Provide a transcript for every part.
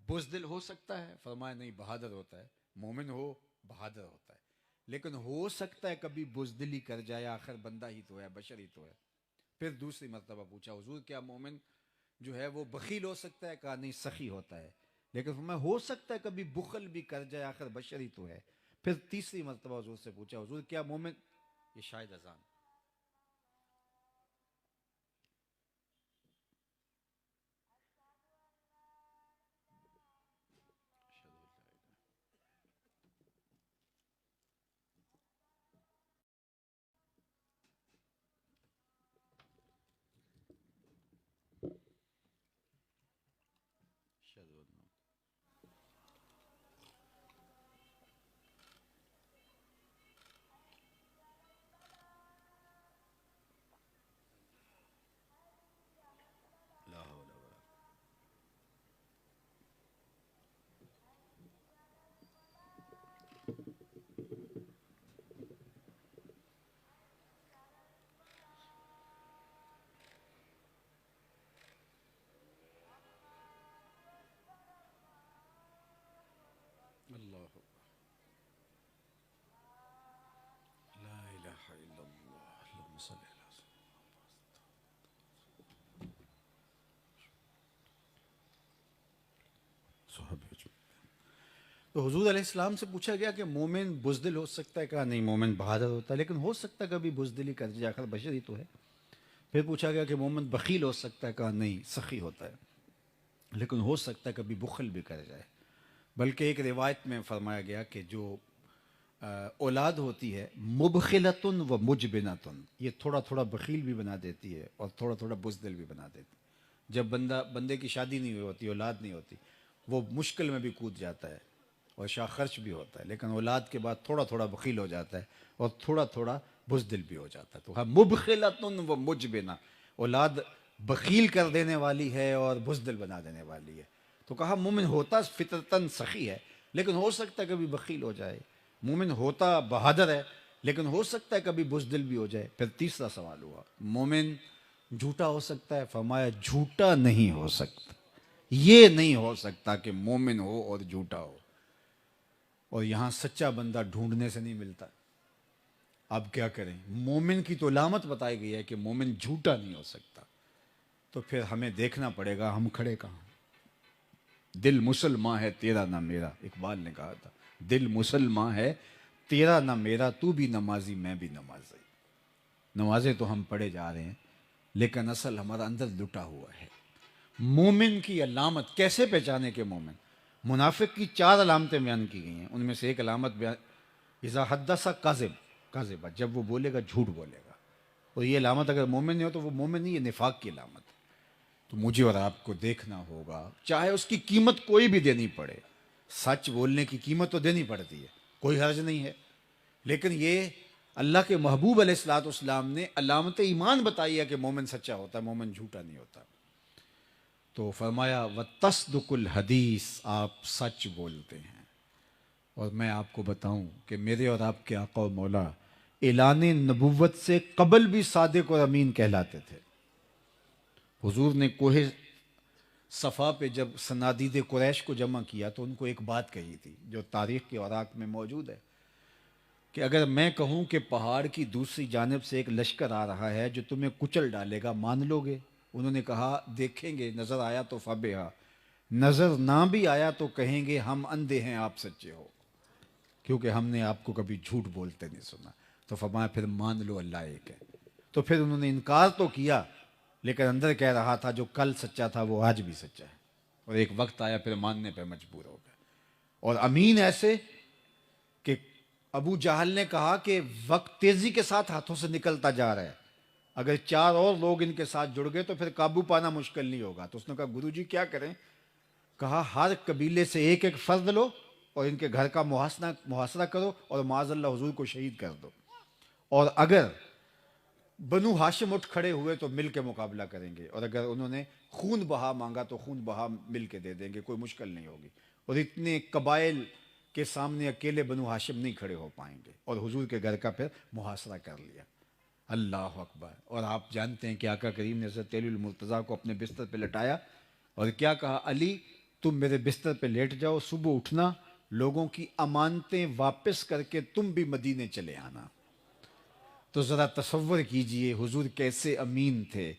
بزدل ہو سکتا ہے؟ فرمایا نہیں، بہادر ہوتا ہے. مومن ہو بہادر ہوتا ہے. لیکن ہو سکتا ہے کبھی بزدلی کر جائے، آخر بندہ ہی تو ہے، بشر ہی تو ہے. پھر دوسری مرتبہ پوچھا حضور کیا مومن جو ہے وہ بخیل ہو سکتا ہے؟ کہا نہیں، سخی ہوتا ہے. لیکن فرمایا ہو سکتا ہے کبھی بخل بھی کر جائے، آخر بشر ہی تو ہے. پھر تیسری مرتبہ حضور سے پوچھا حضور کیا مومن، یہ شاید اذان، لا حول ولا اللہ، لا الہ الا اللہ، اللہم صلی اللہ علیہ وسلم. تو حضور علیہ السلام سے پوچھا گیا کہ مومن بزدل ہو سکتا ہے؟ کہا نہیں، مومن بہادر ہوتا ہے، لیکن ہو سکتا ہے کبھی بزدلی کر جائے، آخر بشر ہی تو ہے. پھر پوچھا گیا کہ مومن بخیل ہو سکتا ہے؟ کہا نہیں، سخی ہوتا ہے، لیکن ہو سکتا ہے کبھی بخل بھی کر جائے. بلکہ ایک روایت میں فرمایا گیا کہ جو اولاد ہوتی ہے مبخلتن و مجبنتن، یہ تھوڑا تھوڑا بخیل بھی بنا دیتی ہے اور تھوڑا تھوڑا بزدل بھی بنا دیتی ہے. جب بندے کی شادی نہیں ہوئی ہوتی، اولاد نہیں ہوتی، وہ مشکل میں بھی کود جاتا ہے اور شاہ خرچ بھی ہوتا ہے، لیکن اولاد کے بعد تھوڑا تھوڑا بخیل ہو جاتا ہے اور تھوڑا تھوڑا بزدل بھی ہو جاتا ہے. تو ہاں، مبخلتن و مجبنہ، اولاد بخیل کر دینے والی ہے اور بزدل بنا دینے والی ہے. تو کہا مومن ہوتا فطرتاً سخی ہے، لیکن ہو سکتا ہے کبھی بخیل ہو جائے. مومن ہوتا بہادر ہے، لیکن ہو سکتا ہے کبھی بزدل بھی ہو جائے. پھر تیسرا سوال ہوا مومن جھوٹا ہو سکتا ہے؟ فرمایا جھوٹا نہیں ہو سکتا. یہ نہیں ہو سکتا کہ مومن ہو اور جھوٹا ہو. اور یہاں سچا بندہ ڈھونڈنے سے نہیں ملتا. اب کیا کریں؟ مومن کی تو علامت بتائی گئی ہے کہ مومن جھوٹا نہیں ہو سکتا. تو پھر ہمیں دیکھنا پڑے گا ہم کھڑے کہاں. دل مسلمان ہے تیرا نہ میرا، اقبال نے کہا تھا دل مسلمان ہے تیرا نہ میرا، تو بھی نمازی میں بھی نمازی. نمازیں تو ہم پڑھے جا رہے ہیں، لیکن اصل ہمارا اندر لٹا ہوا ہے. مومن کی علامت کیسے پہچانے کے مومن؟ منافق کی 4 علامتیں بیان کی گئی ہیں، ان میں سے ایک علامت بیان، اذا حدث کاذب، جب وہ بولے گا جھوٹ بولے گا. اور یہ علامت اگر مومن نہیں ہو تو وہ مومن نہیں، یہ نفاق کی علامت ہے. تو مجھے اور آپ کو دیکھنا ہوگا، چاہے اس کی قیمت کوئی بھی دینی پڑے. سچ بولنے کی قیمت تو دینی پڑتی ہے، کوئی حرج نہیں ہے، لیکن یہ اللہ کے محبوب علیہ الصلوۃ والسلام نے علامت ایمان بتائی ہے کہ مومن سچا ہوتا ہے، مومن جھوٹا نہیں ہوتا. تو فرمایا وَتَصْدُقُ الْحَدِيث، آپ سچ بولتے ہیں. اور میں آپ کو بتاؤں کہ میرے اور آپ کے آقا و مولا اعلان نبوت سے قبل بھی صادق اور امین کہلاتے تھے. حضور نے کوہ صفا پہ جب صنادید قریش کو جمع کیا تو ان کو ایک بات کہی تھی جو تاریخ کے اوراق میں موجود ہے کہ اگر میں کہوں کہ پہاڑ کی دوسری جانب سے ایک لشکر آ رہا ہے جو تمہیں کچل ڈالے گا، مان لو گے؟ انہوں نے کہا دیکھیں گے، نظر آیا تو فبہا، نظر نہ بھی آیا تو کہیں گے ہم اندھے ہیں، آپ سچے ہو، کیونکہ ہم نے آپ کو کبھی جھوٹ بولتے نہیں سنا. تو فرمایا پھر مان لو اللہ ایک ہے. تو پھر انہوں نے انکار تو کیا، لیکن اندر کہہ رہا تھا جو کل سچا تھا وہ آج بھی سچا ہے. اور ایک وقت آیا پھر ماننے پہ مجبور ہو گئے. اور امین ایسے کہ ابو جہل نے کہا کہ وقت تیزی کے ساتھ ہاتھوں سے نکلتا جا رہا ہے، اگر 4 اور لوگ ان کے ساتھ جڑ گئے تو پھر قابو پانا مشکل نہیں ہوگا. تو اس نے کہا گرو جی کیا کریں؟ کہا ہر قبیلے سے ایک ایک فرد لو اور ان کے گھر کا محاصرہ کرو اور معاذ اللہ حضور کو شہید کر دو، اور اگر بنو ہاشم اٹھ کھڑے ہوئے تو مل کے مقابلہ کریں گے، اور اگر انہوں نے خون بہا مانگا تو خون بہا مل کے دے دیں گے، کوئی مشکل نہیں ہوگی. اور اتنے قبائل کے سامنے اکیلے بنو ہاشم نہیں کھڑے ہو پائیں گے. اور حضور کے گھر کا پھر محاصرہ کر لیا. اللہ اکبر. اور آپ جانتے ہیں کہ آقا کریم نے حضرت علی المرتضیٰ کو اپنے بستر پہ لٹایا اور کیا کہا؟ علی تم میرے بستر پہ لیٹ جاؤ، صبح اٹھنا، لوگوں کی امانتیں واپس کر کے تم بھی مدینے چلے آنا۔ تو ذرا تصور کیجئے حضور کیسے امین تھے،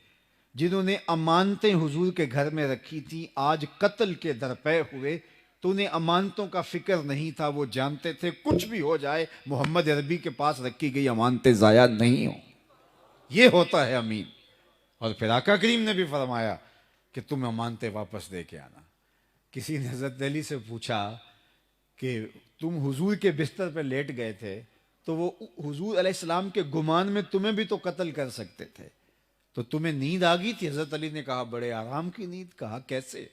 جنہوں نے امانتیں حضور کے گھر میں رکھی تھیں، آج قتل کے درپے ہوئے تو انہیں امانتوں کا فکر نہیں تھا۔ وہ جانتے تھے کچھ بھی ہو جائے محمد عربی کے پاس رکھی گئی امانتیں ضائع نہیں ہوں۔ یہ ہوتا ہے امین۔ اور پھر آقا کریم نے بھی فرمایا کہ تم امانتیں واپس دے کے آنا۔ کسی نے حضرت علی سے پوچھا کہ تم حضور کے بستر پہ لیٹ گئے تھے تو وہ حضور علیہ السلام کے گمان میں تمہیں بھی تو قتل کر سکتے تھے، تو تمہیں نیند آ گئی تھی؟ حضرت علی نے کہا بڑے آرام کی نیند۔ کہا کیسے؟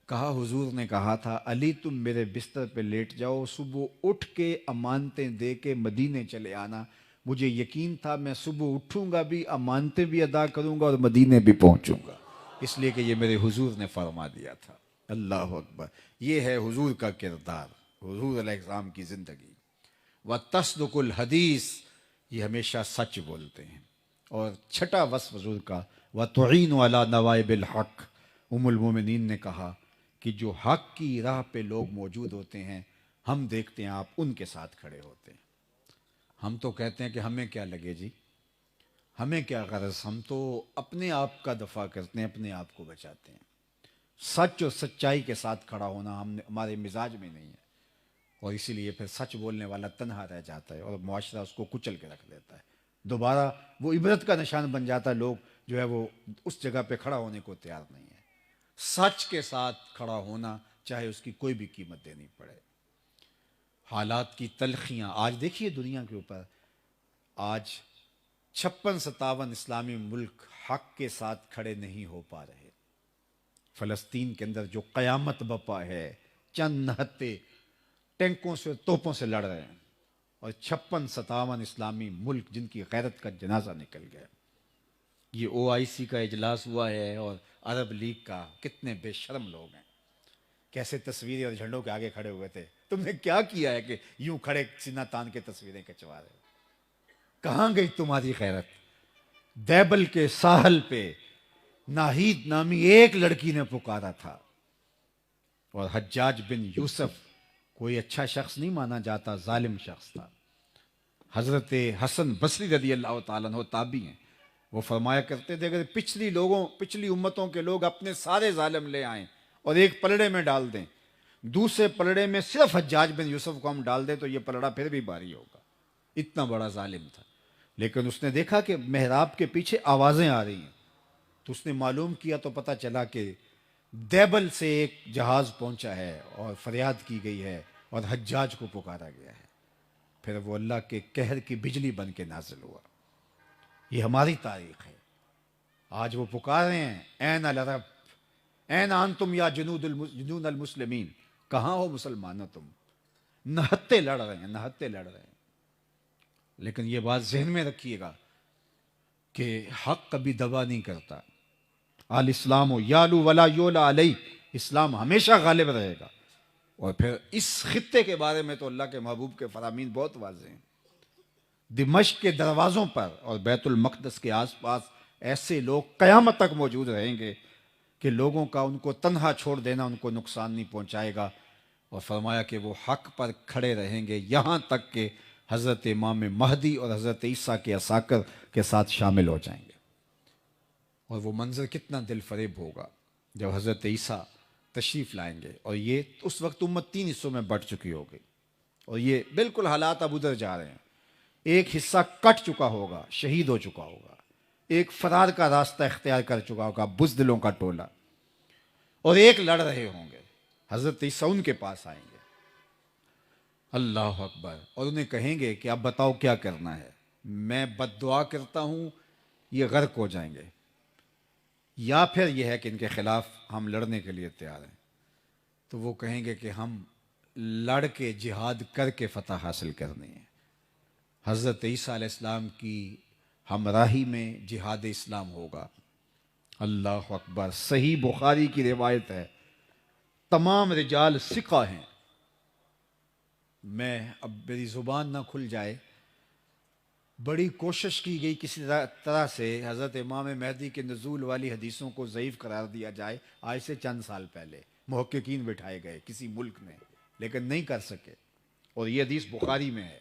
کہا حضور نے کہا تھا علی تم میرے بستر پہ لیٹ جاؤ، صبح اٹھ کے امانتیں دے کے مدینے چلے آنا۔ مجھے یقین تھا میں صبح اٹھوں گا بھی، امانتیں بھی ادا کروں گا اور مدینے بھی پہنچوں گا، اس لیے کہ یہ میرے حضور نے فرما دیا تھا۔ اللہ اکبر۔ یہ ہے حضور کا کردار، حضور علیہ السلام کی زندگی۔ وَتَصْدُقُ الْحَدِيث، یہ ہمیشہ سچ بولتے ہیں۔ اور چھٹا وصف حضور کا وَتُعِينُ عَلَى نَوَائِبِ الْحَقِّ، ام المومنین نے کہا کہ جو حق کی راہ پہ لوگ موجود ہوتے ہیں ہم دیکھتے ہیں آپ ان کے ساتھ کھڑے ہوتے ہیں۔ ہم تو کہتے ہیں کہ ہمیں کیا لگے جی، ہمیں کیا غرض، ہم تو اپنے آپ کا دفاع کرتے ہیں، اپنے آپ کو بچاتے ہیں۔ سچ اور سچائی کے ساتھ کھڑا ہونا ہمارے مزاج میں نہیں ہے، اور اسی لیے پھر سچ بولنے والا تنہا رہ جاتا ہے اور معاشرہ اس کو کچل کے رکھ دیتا ہے، دوبارہ وہ عبرت کا نشان بن جاتا ہے، لوگ جو ہے وہ اس جگہ پہ کھڑا ہونے کو تیار نہیں ہے۔ سچ کے ساتھ کھڑا ہونا چاہے اس کی کوئی بھی قیمت دینی پڑے۔ حالات کی تلخیاں آج دیکھیے دنیا کے اوپر، آج 56-57 اسلامی ملک حق کے ساتھ کھڑے نہیں ہو پا رہے۔ فلسطین کے اندر جو قیامت بپا ہے، چند نہتے ٹینکوں سے توپوں سے لڑ رہے ہیں، اور 56-57 اسلامی ملک جن کی غیرت کا جنازہ نکل گیا۔ یہ OIC کا اجلاس ہوا ہے اور عرب لیگ کا، کتنے بے شرم لوگ ہیں، کیسے تصویریں اور جھنڈوں کے آگے کھڑے ہوئے تھے۔ تم نے کیا کیا ہے کہ یوں کھڑے سینہ تان کے تصویریں کھنچوا رہے ہو؟ کہاں گئی تمہاری غیرت؟ دیبل کے ساحل پہ ناہید نامی ایک لڑکی نے پکارا تھا، اور حجاج بن یوسف کوئی اچھا شخص نہیں مانا جاتا، ظالم شخص تھا۔ حضرت حسن بصری رضی اللہ تعالیٰ عنہ تابعی ہیں، وہ فرمایا کرتے تھے اگر پچھلی امتوں کے لوگ اپنے سارے ظالم لے آئیں اور ایک پلڑے میں ڈال دیں، دوسرے پلڑے میں صرف حجاج بن یوسف کو ہم ڈال دیں تو یہ پلڑا پھر بھی بھاری ہوگا، اتنا بڑا ظالم تھا۔ لیکن اس نے دیکھا کہ محراب کے پیچھے آوازیں آ رہی ہیں، تو اس نے معلوم کیا تو پتہ چلا کہ دیبل سے ایک جہاز پہنچا ہے اور فریاد کی گئی ہے اور حجاج کو پکارا گیا ہے۔ پھر وہ اللہ کے قہر کی بجلی بن کے نازل ہوا۔ یہ ہماری تاریخ ہے۔ آج وہ پکار رہے ہیں این العرب این انتم یا جنون المسلمین، کہاں ہو مسلمانوں تم؟ نہتے لڑ رہے ہیں، نہتے لڑ رہے ہیں۔ لیکن یہ بات ذہن میں رکھیے گا کہ حق کبھی دبا نہیں کرتا۔ الاسلام یالو ولا یولا علیہ، اسلام ہمیشہ غالب رہے گا۔ اور پھر اس خطے کے بارے میں تو اللہ کے محبوب کے فرامین بہت واضح ہیں۔ دمشق کے دروازوں پر اور بیت المقدس کے آس پاس ایسے لوگ قیامت تک موجود رہیں گے کہ لوگوں کا ان کو تنہا چھوڑ دینا ان کو نقصان نہیں پہنچائے گا، اور فرمایا کہ وہ حق پر کھڑے رہیں گے یہاں تک کہ حضرت امام مہدی اور حضرت عیسیٰ کے عساکر کے ساتھ شامل ہو جائیں گے۔ اور وہ منظر کتنا دل فریب ہوگا جب حضرت عیسیٰ تشریف لائیں گے، اور یہ اس وقت امت 3 حصوں میں بٹ چکی ہوگی، اور یہ بالکل حالات اب ادھر جا رہے ہیں۔ ایک حصہ کٹ چکا ہوگا، شہید ہو چکا ہوگا، ایک فرار کا راستہ اختیار کر چکا ہوگا، بزدلوں کا ٹولہ، اور ایک لڑ رہے ہوں گے۔ حضرت عیسیٰ ان کے پاس آئیں گے، اللہ اکبر، اور انہیں کہیں گے کہ اب بتاؤ کیا کرنا ہے، میں بد دعا کرتا ہوں یہ غرق ہو جائیں گے، یا پھر یہ ہے کہ ان کے خلاف ہم لڑنے کے لیے تیار ہیں۔ تو وہ کہیں گے کہ ہم لڑ کے جہاد کر کے فتح حاصل کرنی ہے۔ حضرت عیسیٰ علیہ السلام کی ہمراہی میں جہاد اسلام ہوگا۔ اللہ اکبر، صحیح بخاری کی روایت ہے، تمام رجال ثقہ ہیں۔ میں اب میری زبان نہ کھل جائے، بڑی کوشش کی گئی کسی طرح سے حضرت امام مہدی کے نزول والی حدیثوں کو ضعیف قرار دیا جائے، آج سے چند سال پہلے، محققین بٹھائے گئے کسی ملک میں، لیکن نہیں کر سکے. اور یہ حدیث بخاری میں ہے،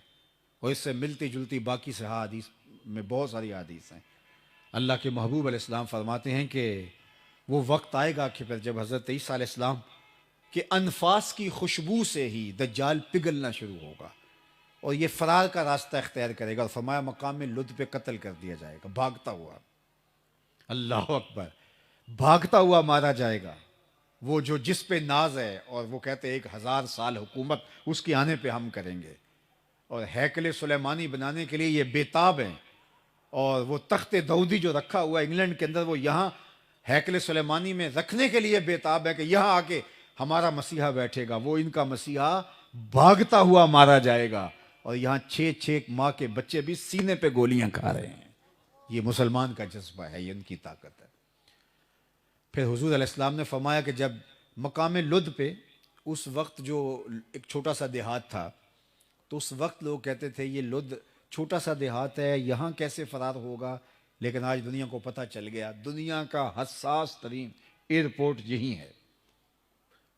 اور اس سے ملتی جلتی باقی صحیح حدیث میں بہت ساری حدیث ہیں. اللہ کے محبوب علیہ السلام فرماتے ہیں کہ وہ وقت آئے گا کہ پھر جب حضرت عیسیٰ علیہ السلام کے انفاس کی خوشبو سے ہی دجال پگھلنا شروع ہوگا اور یہ فرار کا راستہ اختیار کرے گا، اور فرمایا مقام لد پہ قتل کر دیا جائے گا بھاگتا ہوا. اللہ اکبر، بھاگتا ہوا مارا جائے گا. وہ جو جس پہ ناز ہے، اور وہ کہتے ہیں 1000 سال حکومت اس کے آنے پہ ہم کریں گے، اور ہیکل سلیمانی بنانے کے لیے یہ بےتاب ہیں. اور وہ تخت داؤدی جو رکھا ہوا ہے انگلینڈ کے اندر، وہ یہاں ہیکل سلیمانی میں رکھنے کے لیے بےتاب ہے کہ یہاں آ کے ہمارا مسیحا بیٹھے گا. وہ ان کا مسیحا بھاگتا ہوا مارا جائے گا، اور یہاں 6 ماہ کے بچے بھی سینے پہ گولیاں کھا رہے ہیں. یہ مسلمان کا جذبہ ہے، یہ ان کی طاقت ہے. پھر حضور علیہ السلام نے فرمایا کہ جب مقام لد پہ اس وقت جو ایک چھوٹا سا دیہات تھا، تو اس وقت لوگ کہتے تھے یہ لد چھوٹا سا دیہات ہے، یہاں کیسے فرار ہوگا. لیکن آج دنیا کو پتہ چل گیا دنیا کا حساس ترین ایئرپورٹ یہی ہے،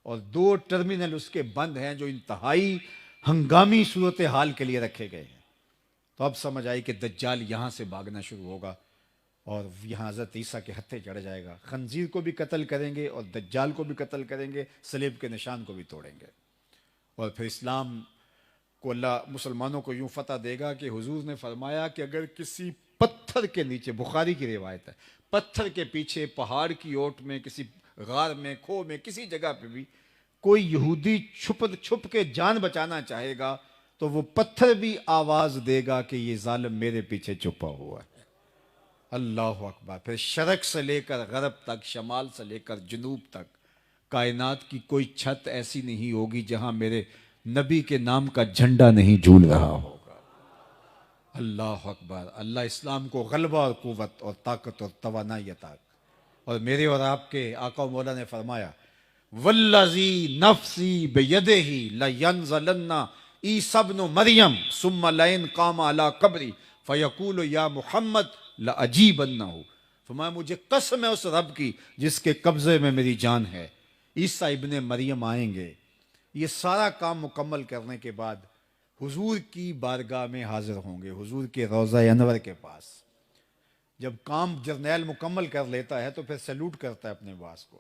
اور 2 ٹرمینل اس کے بند ہیں جو انتہائی ہنگامی صورتحال کے لیے رکھے گئے ہیں. تو اب سمجھ آئی کہ دجال یہاں سے بھاگنا شروع ہوگا، اور یہاں حضرت عیسیٰ کے ہتھے چڑھ جائے گا. خنزیر کو بھی قتل کریں گے اور دجال کو بھی قتل کریں گے، صلیب کے نشان کو بھی توڑیں گے. اور پھر اسلام کو اللہ مسلمانوں کو یوں فتح دے گا کہ حضور نے فرمایا کہ اگر کسی پتھر کے نیچے، بخاری کی روایت ہے، پتھر کے پیچھے، پہاڑ کی اوٹ میں، کسی غار میں، کھو میں، کسی جگہ پہ بھی کوئی یہودی چھپ کے جان بچانا چاہے گا تو وہ پتھر بھی آواز دے گا کہ یہ ظالم میرے پیچھے چھپا ہوا ہے. اللہ اکبر. پھر شرق سے لے کر غرب تک، شمال سے لے کر جنوب تک، کائنات کی کوئی چھت ایسی نہیں ہوگی جہاں میرے نبی کے نام کا جھنڈا نہیں جھول رہا ہوگا. اللہ اکبر. اللہ اسلام کو غلبہ اور قوت اور طاقت اور توانائی عطا. اور میرے اور آپ کے آقا و مولا نے فرمایا والذی نفسی بیدہ لینزلن عیسی ابن مریم ثم لئن قام علی قبری فیقول یا محمد لاجیبنہ. فرمایا مجھے قسم ہے اس رب کی جس کے قبضے میں میری جان ہے، عیسیٰ ابن مریم آئیں گے. یہ سارا کام مکمل کرنے کے بعد حضور کی بارگاہ میں حاضر ہوں گے، حضور کے روضہ انور کے پاس. جب کام جرنیل مکمل کر لیتا ہے تو پھر سیلوٹ کرتا ہے اپنے باس کو،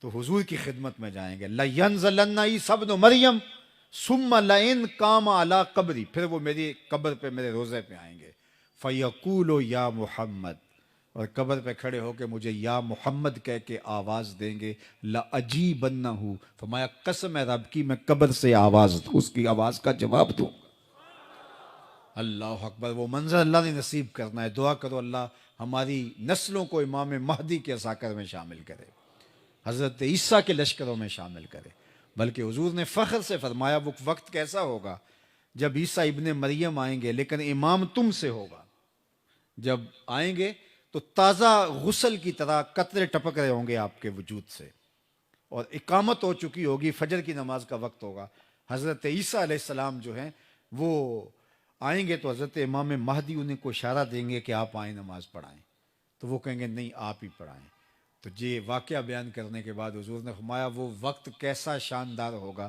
تو حضور کی خدمت میں جائیں گے. لَيَنزَلَنَّ عِيسَى ابْنُ مَرْيَمَ ثُمَّ لَئِن قَامَ عَلَىٰ قَبْرِي. پھر وہ میری قبر پہ، میرے روزے پہ آئیں گے. فَيَقُولُ يَا مُحَمَّد، اور قبر پہ کھڑے ہو کے مجھے یا محمد کہہ کے آواز دیں گے. لَأَجِيبَنَّهُ. فرمایا قسم ہے رب کی میں قبر سے آواز اس کی آواز کا جواب دوں. اللہ اکبر. وہ منظر اللہ نے نصیب کرنا ہے. دعا کرو اللہ ہماری نسلوں کو امام مہدی کے ذاکر میں شامل کرے، حضرت عیسیٰ کے لشکروں میں شامل کرے. بلکہ حضور نے فخر سے فرمایا وہ وقت کیسا ہوگا جب عیسیٰ ابن مریم آئیں گے، لیکن امام تم سے ہوگا. جب آئیں گے تو تازہ غسل کی طرح قطرے ٹپک رہے ہوں گے آپ کے وجود سے، اور اقامت ہو چکی ہوگی، فجر کی نماز کا وقت ہوگا. حضرت عیسیٰ علیہ السلام جو ہیں وہ آئیں گے تو حضرت امام مہدی انہیں کو اشارہ دیں گے کہ آپ آئیں نماز پڑھائیں. تو وہ کہیں گے نہیں آپ ہی پڑھائیں. تو یہ واقعہ بیان کرنے کے بعد حضور نے فرمایا وہ وقت کیسا شاندار ہوگا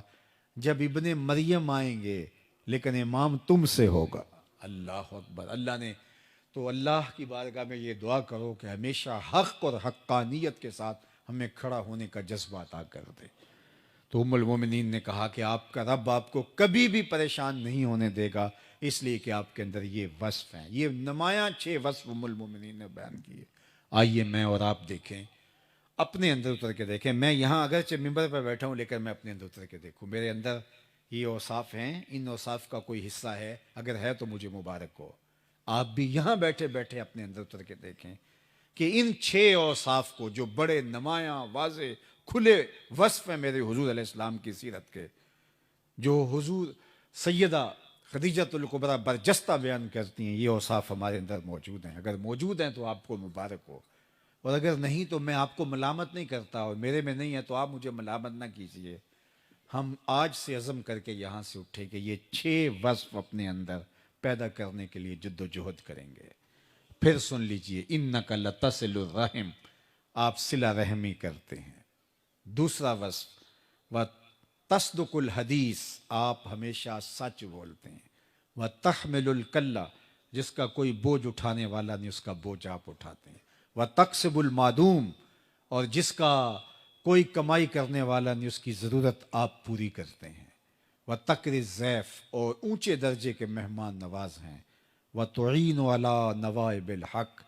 جب ابن مریم آئیں گے لیکن امام تم سے ہوگا. اللہ اکبر. اللہ نے تو اللہ کی بارگاہ میں یہ دعا کرو کہ ہمیشہ حق اور حقانیت کے ساتھ ہمیں کھڑا ہونے کا جذبہ عطا کر دے. تو ام المومنین نے کہا کہ آپ کا رب آپ کو کبھی بھی پریشان نہیں ہونے دے گا، اس لیے کہ آپ کے اندر یہ وصف ہیں. یہ نمایاں 6 وصف ام المومنین نے بیان کیے. آئیے میں اور آپ دیکھیں، اپنے اندر اتر کے دیکھیں. میں یہاں اگرچہ ممبر پہ بیٹھا ہوں لیکن میں اپنے اندر اتر کے دیکھوں. میرے اندر یہ اوصاف ہیں، ان اوصاف کا کوئی حصہ ہے، اگر ہے تو مجھے مبارک ہو. آپ بھی یہاں بیٹھے بیٹھے اپنے اندر اتر کے دیکھیں کہ ان 6 اوصاف کو جو بڑے نمایاں واضح کھلے وصف ہیں میرے حضور علیہ السلام کی سیرت کے، جو حضور سیدہ خدیجۃ الکبریٰ برجستہ بیان کرتی ہیں، یہ اوصاف ہمارے اندر موجود ہیں. اگر موجود ہیں تو آپ کو مبارک ہو، اور اگر نہیں تو میں آپ کو ملامت نہیں کرتا، اور میرے میں نہیں ہے تو آپ مجھے ملامت نہ کیجیے. ہم آج سے عزم کر کے یہاں سے اٹھے کہ یہ 6 وصف اپنے اندر پیدا کرنے کے لیے جد و جہد کریں گے. پھر سن لیجئے انک لتصل الرحم، آپ صلہ رحمی کرتے ہیں. دوسرا وصف وتصدق الحدیث، آپ ہمیشہ سچ بولتے ہیں، وتحمل الکلہ، جس کا کوئی بوجھ اٹھانے والا نہیں اس کا بوجھ آپ اٹھاتے ہیں، وتکسب المعدوم، اور جس کا کوئی کمائی کرنے والا نہیں اس کی ضرورت آپ پوری کرتے ہیں، وتقری الضیف، اور اونچے درجے کے مہمان نواز ہیں، وتعین علی نوائب الحق،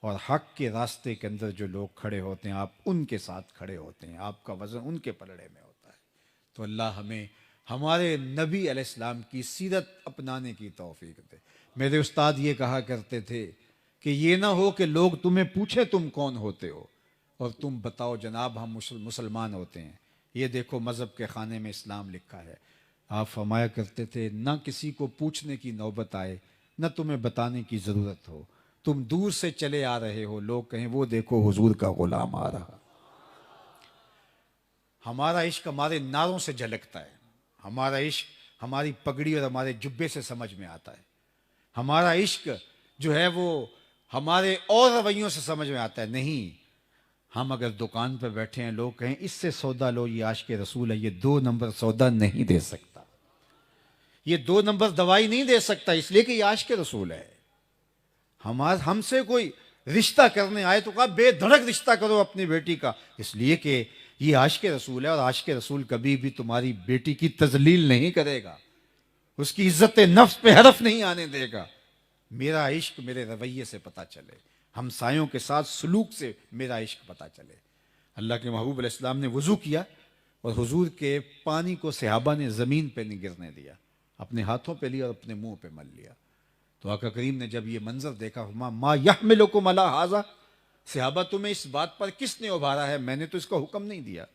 اور حق کے راستے کے اندر جو لوگ کھڑے ہوتے ہیں آپ ان کے ساتھ کھڑے ہوتے ہیں، آپ کا وزن ان کے پلڑے میں ہوتا ہے۔ تو اللہ ہمیں ہمارے نبی علیہ السلام کی سیرت اپنانے کی توفیق دے۔ میرے استاد یہ کہا کرتے تھے کہ یہ نہ ہو کہ لوگ تمہیں پوچھیں تم کون ہوتے ہو اور تم بتاؤ جناب ہم مسلمان ہوتے ہیں، یہ دیکھو مذہب کے خانے میں اسلام لکھا ہے۔ آپ فرمایا کرتے تھے نہ کسی کو پوچھنے کی نوبت آئے، نہ تمہیں بتانے کی ضرورت ہو، تم دور سے چلے آ رہے ہو، لوگ کہیں وہ دیکھو حضور کا غلام آ رہا۔ ہمارا عشق ہمارے نعروں سے جھلکتا ہے، ہمارا عشق ہماری پگڑی اور ہمارے جبے سے سمجھ میں آتا ہے، ہمارا عشق جو ہے وہ ہمارے اور رویوں سے سمجھ میں آتا ہے۔ نہیں، ہم اگر دکان پہ بیٹھے ہیں لوگ کہیں اس سے سودا لو، یہ عاشق رسول ہے، یہ 2 نمبر سودا نہیں دے سکتا، یہ 2 نمبر دوائی نہیں دے سکتا، اس لیے کہ یہ عاشق رسول ہے۔ ہم سے کوئی رشتہ کرنے آئے تو کہا بے دھڑک رشتہ کرو اپنی بیٹی کا، اس لیے کہ یہ عاشق رسول ہے، اور عاشق رسول کبھی بھی تمہاری بیٹی کی تذلیل نہیں کرے گا، اس کی عزت نفس پہ حرف نہیں آنے دے گا۔ میرا عشق میرے رویے سے پتہ چلے، ہمسایوں کے ساتھ سلوک سے میرا عشق پتہ چلے۔ اللہ کے محبوب علیہ السلام نے وضو کیا اور حضور کے پانی کو صحابہ نے زمین پہ نہیں گرنے دیا، اپنے ہاتھوں پہ لیا اور اپنے منہ پہ مل لیا۔ تو آقا کریم نے جب یہ منظر دیکھا، ما یحملکم علی ھذا، صحابہ تمہیں اس بات پر کس نے ابھارا ہے، میں نے تو اس کا حکم نہیں دیا۔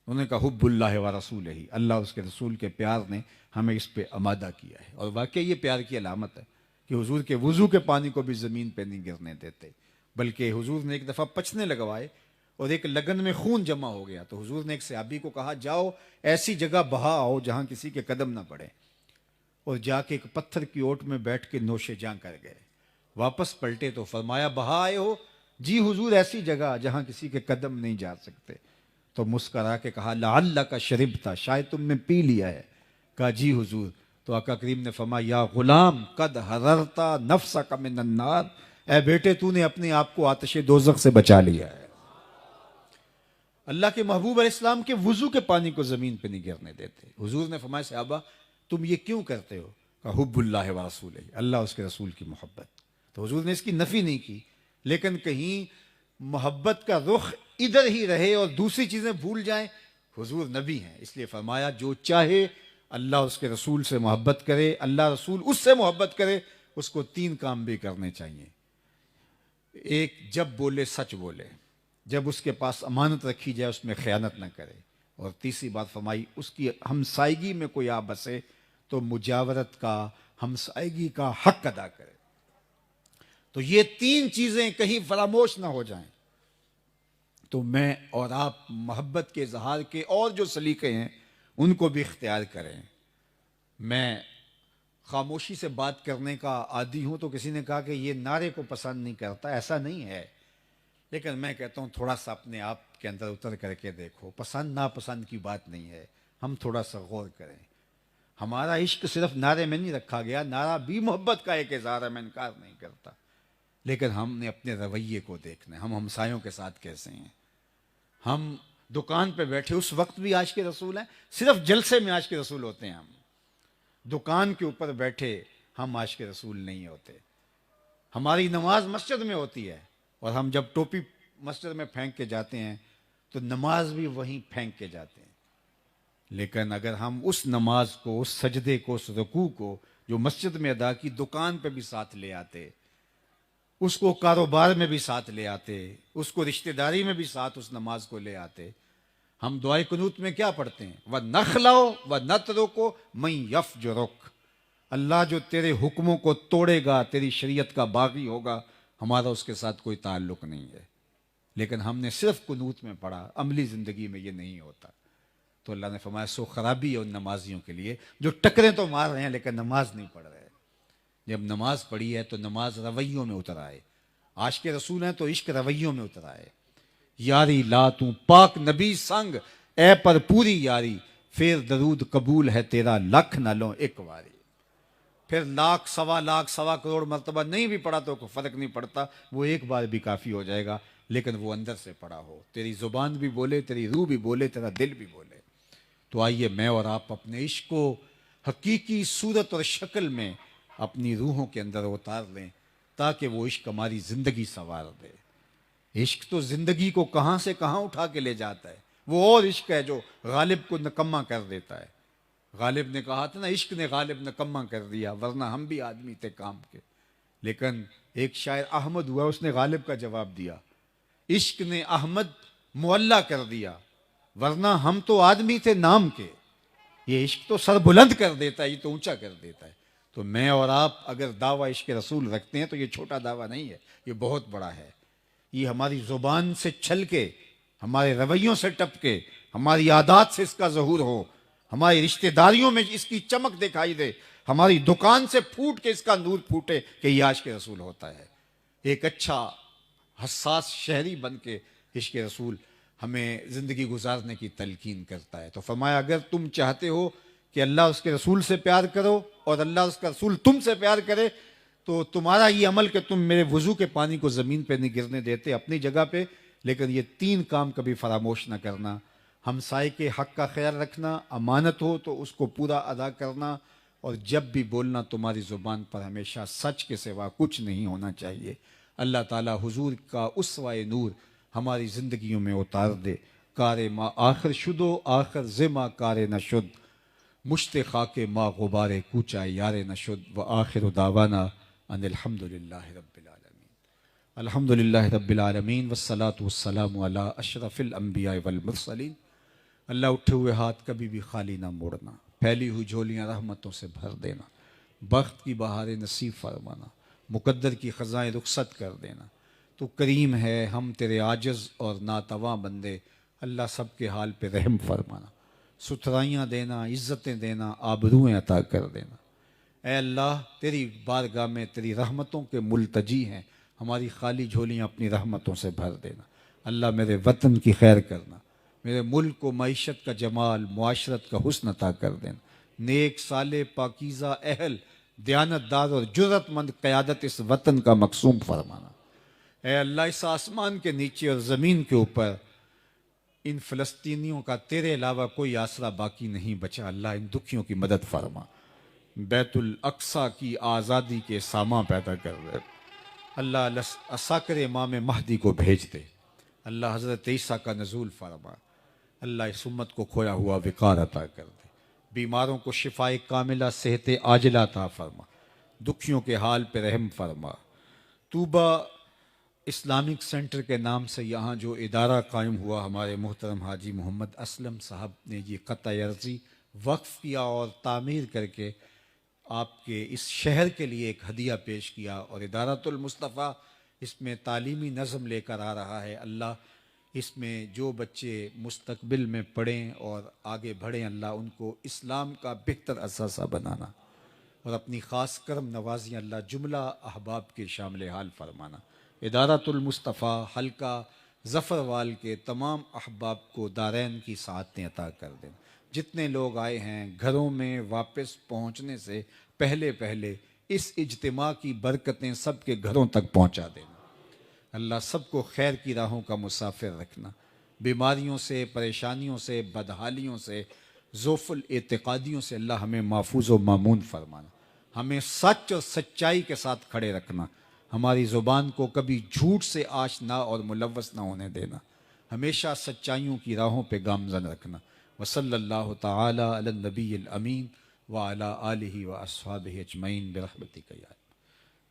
انہوں نے کہا حب اللہ و رسولہ، اللہ اور اس کے رسول کے پیار نے ہمیں اس پہ آمادہ کیا ہے۔ اور واقعی یہ پیار کی علامت ہے کہ حضور کے وضو کے پانی کو بھی زمین پہ نہیں گرنے دیتے، بلکہ حضور نے ایک دفعہ پچنے لگوائے اور ایک لگن میں خون جمع ہو گیا، تو حضور نے ایک صحابی کو کہا جاؤ ایسی جگہ بہا آؤ جہاں کسی کے قدم نہ پڑے، اور جا کے ایک پتھر کی اوٹ میں بیٹھ کے نوش جاں کر گئے۔ واپس پلٹے تو فرمایا بہا آئے ہو؟ جی حضور ایسی جگہ جہاں کسی کے قدم نہیں جا سکتے۔ تو مسکرا کے کہا لعلک شربتا، شاید تم نے پی لیا ہے۔ کہا جی حضور۔ تو آقا کریم نے فرمایا یا غلام قد حررتا نفسک من النار، اے بیٹے تو نے اپنے آپ کو آتش دوزخ سے بچا لیا ہے۔ اللہ کے محبوب علیہ السلام کے وضو کے پانی کو زمین پہ نہیں گرنے دیتے۔ حضور نے فرمایا صحابہ تم یہ کیوں کرتے ہو؟ کہا حب اللہ و رسولہ، اللہ اس کے رسول کی محبت۔ تو حضور نے اس کی نفی نہیں کی، لیکن کہیں محبت کا رخ ادھر ہی رہے اور دوسری چیزیں بھول جائیں۔ حضور نبی ہیں، اس لیے فرمایا جو چاہے اللہ اس کے رسول سے محبت کرے، اللہ رسول اس سے محبت کرے، اس کو 3 کام بھی کرنے چاہیے۔ ایک، جب بولے سچ بولے، جب اس کے پاس امانت رکھی جائے اس میں خیانت نہ کرے، اور تیسری بات فرمائی اس کی ہمسائیگی میں کوئی آ بسے تو مجاورت کا، ہمسائیگی کا حق ادا کرے۔ تو یہ 3 چیزیں کہیں فراموش نہ ہو جائیں تو میں اور آپ محبت کے اظہار کے اور جو سلیقے ہیں ان کو بھی اختیار کریں۔ میں خاموشی سے بات کرنے کا عادی ہوں، تو کسی نے کہا کہ یہ نعرے کو پسند نہیں کرتا، ایسا نہیں ہے، لیکن میں کہتا ہوں تھوڑا سا اپنے آپ کے اندر اتر کر کے دیکھو، پسند ناپسند کی بات نہیں ہے، ہم تھوڑا سا غور کریں۔ ہمارا عشق صرف نعرے میں نہیں رکھا گیا، نعرہ بھی محبت کا ایک اظہار ہے، میں انکار نہیں کرتا، لیکن ہم نے اپنے رویے کو دیکھنا ہے، ہم ہمسایوں کے ساتھ کیسے ہیں۔ ہم دکان پہ بیٹھے اس وقت بھی عاشق رسول ہیں، صرف جلسے میں عاشق رسول ہوتے ہیں، ہم دکان کے اوپر بیٹھے ہم عاشق رسول نہیں ہوتے۔ ہماری نماز مسجد میں ہوتی ہے، اور ہم جب ٹوپی مسجد میں پھینک کے جاتے ہیں تو نماز بھی وہیں پھینک کے جاتے ہیں۔ لیکن اگر ہم اس نماز کو، اس سجدے کو، اس رکوع کو جو مسجد میں ادا کی دکان پہ بھی ساتھ لے آتے، اس کو کاروبار میں بھی ساتھ لے آتے، اس کو رشتہ داری میں بھی ساتھ اس نماز کو لے آتے۔ ہم دعائے قنوت میں کیا پڑھتے ہیں؟ وَنَخْلَوْ وَنَتْرُكُ مَن يَفْجُرُكَ، اللہ جو تیرے حکموں کو توڑے گا، تیری شریعت کا باغی ہوگا، ہمارا اس کے ساتھ کوئی تعلق نہیں ہے۔ لیکن ہم نے صرف قنوت میں پڑھا، عملی زندگی میں یہ نہیں ہوتا۔ تو اللہ نے فرمایا سو خرابی ہے ان نمازیوں کے لیے جو ٹکریں تو مار رہے ہیں لیکن نماز نہیں پڑھ رہے۔ جب نماز پڑھی ہے تو نماز رویوں میں اتر آئے، عاشق رسول ہیں تو عشق رویوں میں اتر آئے۔ یاری لا تو پاک نبی سنگ، اے پر پوری یاری، پھر درود قبول ہے تیرا لکھ نہ لو ایک باری. پھر لاکھ سوا کروڑ مرتبہ نہیں بھی پڑھا تو کوئی فرق نہیں پڑتا، وہ ایک بار بھی کافی ہو جائے گا، لیکن وہ اندر سے پڑھا ہو، تیری زبان بھی بولے، تیری روح بھی بولے، تیرا دل بھی بولے. تو آئیے میں اور آپ اپنے عشق کو حقیقی صورت اور شکل میں اپنی روحوں کے اندر اتار لیں، تاکہ وہ عشق ہماری زندگی سنوار دے. عشق تو زندگی کو کہاں سے کہاں اٹھا کے لے جاتا ہے، وہ اور عشق ہے جو غالب کو نکما کر دیتا ہے. غالب نے کہا تھا نا، عشق نے غالب نکما کر دیا، ورنہ ہم بھی آدمی تھے کام کے. لیکن ایک شاعر احمد ہوا، اس نے غالب کا جواب دیا، عشق نے احمد معلّہ کر دیا، ورنہ ہم تو آدمی تھے نام کے. یہ عشق تو سر بلند کر دیتا ہے، یہ تو اونچا کر دیتا ہے. تو میں اور آپ اگر دعویٰ عشق رسول رکھتے ہیں تو یہ چھوٹا دعویٰ نہیں ہے، یہ بہت بڑا ہے. یہ ہماری زبان سے چھل کے، ہمارے رویوں سے ٹپ کے، ہماری عادات سے اس کا ظہور ہو، ہماری رشتہ داریوں میں اس کی چمک دکھائی دے، ہماری دکان سے پھوٹ کے اس کا نور پھوٹے کہ یہ عاشق رسول ہوتا ہے. ایک اچھا حساس شہری بن کے عشق رسول ہمیں زندگی گزارنے کی تلقین کرتا ہے. تو فرمایا اگر تم چاہتے ہو کہ اللہ اس کے رسول سے پیار کرو اور اللہ اس کا رسول تم سے پیار کرے، تو تمہارا یہ عمل کہ تم میرے وضو کے پانی کو زمین پہ نہیں گرنے دیتے اپنی جگہ پہ، لیکن یہ 3 کام کبھی فراموش نہ کرنا: ہمسائے کے حق کا خیال رکھنا، امانت ہو تو اس کو پورا ادا کرنا، اور جب بھی بولنا تمہاری زبان پر ہمیشہ سچ کے سوا کچھ نہیں ہونا چاہیے. اللہ تعالی حضور کا اسوہ نور ہماری زندگیوں میں اتار دے. کار ما آخر شدو آخر زما کار نشد، مشت خاک ما غبار کوچا یار نشد. و آخر دعوانا ان الحمدللہ رب العالمین. الحمدللہ رب العالمین والصلاة والسلام علی اشرف الانبیاء والمرسلین. اللہ اٹھے ہوئے ہاتھ کبھی بھی خالی نہ موڑنا، پھیلی ہوئی جھولیاں رحمتوں سے بھر دینا، بخت کی بہاریں نصیب فرمانا، مقدر کی خزائیں رخصت کر دینا. تو کریم ہے، ہم تیرے عاجز اور ناتواں بندے، اللہ سب کے حال پہ رحم فرمانا، ستھرائیاں دینا، عزتیں دینا، آبروئیں عطا کر دینا. اے اللہ تیری بارگاہ میں تیری رحمتوں کے ملتجی ہیں، ہماری خالی جھولیاں اپنی رحمتوں سے بھر دینا. اللہ میرے وطن کی خیر کرنا، میرے ملک کو معیشت کا جمال، معاشرت کا حسن عطا کر دینا. نیک صالح پاکیزہ اہل، دیانت دار اور جرت مند قیادت اس وطن کا مقسوم فرمانا. اے اللہ اس آسمان کے نیچے اور زمین کے اوپر ان فلسطینیوں کا تیرے علاوہ کوئی آسرا باقی نہیں بچا، اللہ ان دکھیوں کی مدد فرما. بیت الاقصیٰ کی آزادی کے سامان پیدا کر دے. اللہ عساکر امام مہدی کو بھیج دے. اللہ حضرت عیسیٰ کا نزول فرما. اللہ اس امت کو کھویا ہوا وقار عطا کر دے. بیماروں کو شفائے کاملہ، صحت عاجلہ عطا فرما. دکھیوں کے حال پہ رحم فرما. طوبہ اسلامک سینٹر کے نام سے یہاں جو ادارہ قائم ہوا، ہمارے محترم حاجی محمد اسلم صاحب نے یہ قطع عرضی وقف کیا اور تعمیر کر کے آپ کے اس شہر کے لیے ایک ہدیہ پیش کیا، اور ادارۃ المصطفیٰ اس میں تعلیمی نظم لے کر آ رہا ہے. اللہ اس میں جو بچے مستقبل میں پڑھیں اور آگے بڑھیں، اللہ ان کو اسلام کا بہتر اثاثہ بنانا، اور اپنی خاص کرم نوازیاں اللہ جملہ احباب کے شامل حال فرمانا. ادارۃ المصطفیٰ حلقہ ظفروال کے تمام احباب کو دارین کی سعادتیں عطا کر دیں. جتنے لوگ آئے ہیں گھروں میں واپس پہنچنے سے پہلے پہلے اس اجتماع کی برکتیں سب کے گھروں تک پہنچا دینا. اللہ سب کو خیر کی راہوں کا مسافر رکھنا، بیماریوں سے، پریشانیوں سے، بدحالیوں سے، ضعف الاعتقادیوں سے اللہ ہمیں محفوظ و مامون فرمانا. ہمیں سچ اور سچائی کے ساتھ کھڑے رکھنا، ہماری زبان کو کبھی جھوٹ سے آشنا اور ملوث نہ ہونے دینا، ہمیشہ سچائیوں کی راہوں پہ گامزن رکھنا. وصلی اللہ تعالی علی النبی الامین وعلی آلہ واصحابہ اجمعین برحمتک یا.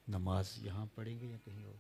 نماز یہاں پڑھیں گے یا کہیں اور؟